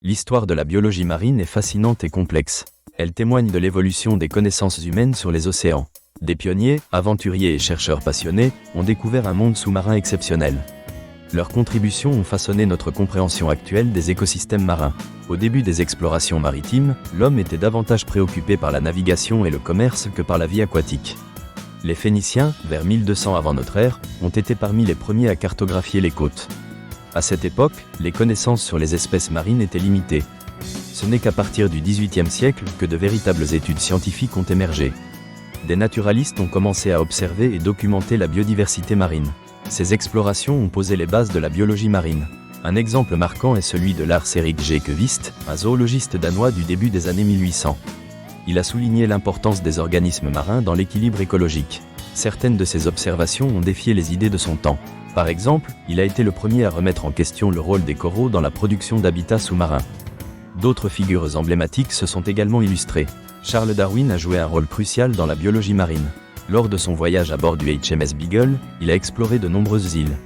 L'histoire de la biologie marine est fascinante et complexe. Elle témoigne de l'évolution des connaissances humaines sur les océans. Des pionniers, aventuriers et chercheurs passionnés ont découvert un monde sous-marin exceptionnel. Leurs contributions ont façonné notre compréhension actuelle des écosystèmes marins. Au début des explorations maritimes, l'homme était davantage préoccupé par la navigation et le commerce que par la vie aquatique. Les Phéniciens, vers 1200 avant notre ère, ont été parmi les premiers à cartographier les côtes. À cette époque, les connaissances sur les espèces marines étaient limitées. Ce n'est qu'à partir du XVIIIe siècle que de véritables études scientifiques ont émergé. Des naturalistes ont commencé à observer et documenter la biodiversité marine. Ces explorations ont posé les bases de la biologie marine. Un exemple marquant est celui de Lars Erik Kvist, un zoologiste danois du début des années 1800. Il a souligné l'importance des organismes marins dans l'équilibre écologique. Certaines de ses observations ont défié les idées de son temps. Par exemple, il a été le premier à remettre en question le rôle des coraux dans la production d'habitats sous-marins. D'autres figures emblématiques se sont également illustrées. Charles Darwin a joué un rôle crucial dans la biologie marine. Lors de son voyage à bord du HMS Beagle, il a exploré de nombreuses îles.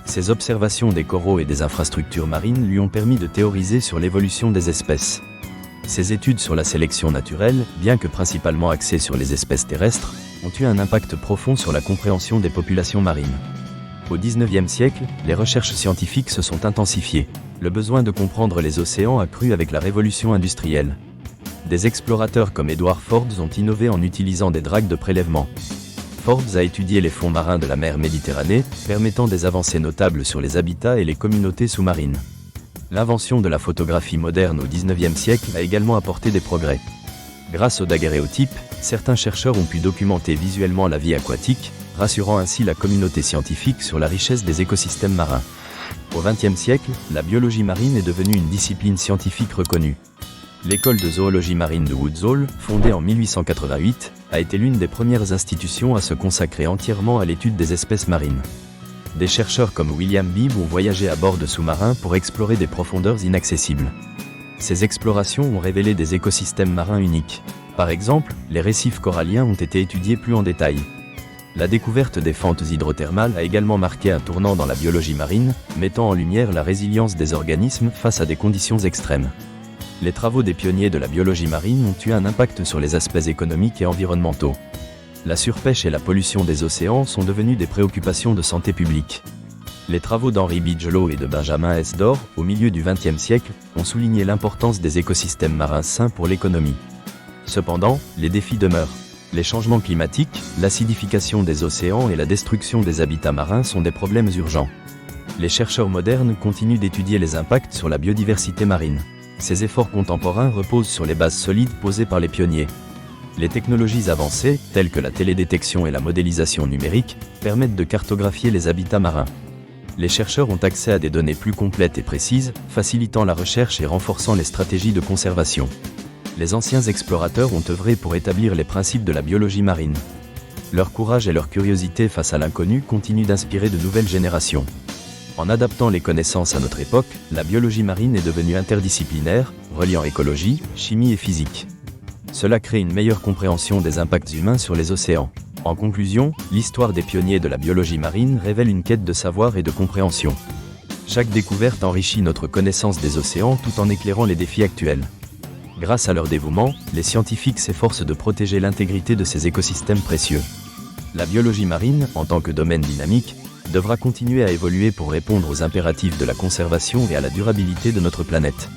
Ses observations des coraux et des infrastructures marines lui ont permis de théoriser sur l'évolution des espèces. Ses études sur la sélection naturelle, bien que principalement axées sur les espèces terrestres, ont eu un impact profond sur la compréhension des populations marines. Au XIXe siècle, les recherches scientifiques se sont intensifiées. Le besoin de comprendre les océans a cru avec la révolution industrielle. Des explorateurs comme Edward Forbes ont innové en utilisant des dragues de prélèvement. Forbes a étudié les fonds marins de la mer Méditerranée, permettant des avancées notables sur les habitats et les communautés sous-marines. L'invention de la photographie moderne au XIXe siècle a également apporté des progrès. Grâce au daguerréotype, certains chercheurs ont pu documenter visuellement la vie aquatique, rassurant ainsi la communauté scientifique sur la richesse des écosystèmes marins. Au XXe siècle, la biologie marine est devenue une discipline scientifique reconnue. L'école de zoologie marine de Woods Hole, fondée en 1888, a été l'une des premières institutions à se consacrer entièrement à l'étude des espèces marines. Des chercheurs comme William Beebe ont voyagé à bord de sous-marins pour explorer des profondeurs inaccessibles. Ces explorations ont révélé des écosystèmes marins uniques. Par exemple, les récifs coralliens ont été étudiés plus en détail. La découverte des fentes hydrothermales a également marqué un tournant dans la biologie marine, mettant en lumière la résilience des organismes face à des conditions extrêmes. Les travaux des pionniers de la biologie marine ont eu un impact sur les aspects économiques et environnementaux. La surpêche et la pollution des océans sont devenues des préoccupations de santé publique. Les travaux d'Henry Bigelow et de Benjamin S. Dorr, au milieu du XXe siècle, ont souligné l'importance des écosystèmes marins sains pour l'économie. Cependant, les défis demeurent. Les changements climatiques, l'acidification des océans et la destruction des habitats marins sont des problèmes urgents. Les chercheurs modernes continuent d'étudier les impacts sur la biodiversité marine. Ces efforts contemporains reposent sur les bases solides posées par les pionniers. Les technologies avancées, telles que la télédétection et la modélisation numérique, permettent de cartographier les habitats marins. Les chercheurs ont accès à des données plus complètes et précises, facilitant la recherche et renforçant les stratégies de conservation. Les anciens explorateurs ont œuvré pour établir les principes de la biologie marine. Leur courage et leur curiosité face à l'inconnu continuent d'inspirer de nouvelles générations. En adaptant les connaissances à notre époque, la biologie marine est devenue interdisciplinaire, reliant écologie, chimie et physique. Cela crée une meilleure compréhension des impacts humains sur les océans. En conclusion, l'histoire des pionniers de la biologie marine révèle une quête de savoir et de compréhension. Chaque découverte enrichit notre connaissance des océans tout en éclairant les défis actuels. Grâce à leur dévouement, les scientifiques s'efforcent de protéger l'intégrité de ces écosystèmes précieux. La biologie marine, en tant que domaine dynamique, devra continuer à évoluer pour répondre aux impératifs de la conservation et à la durabilité de notre planète.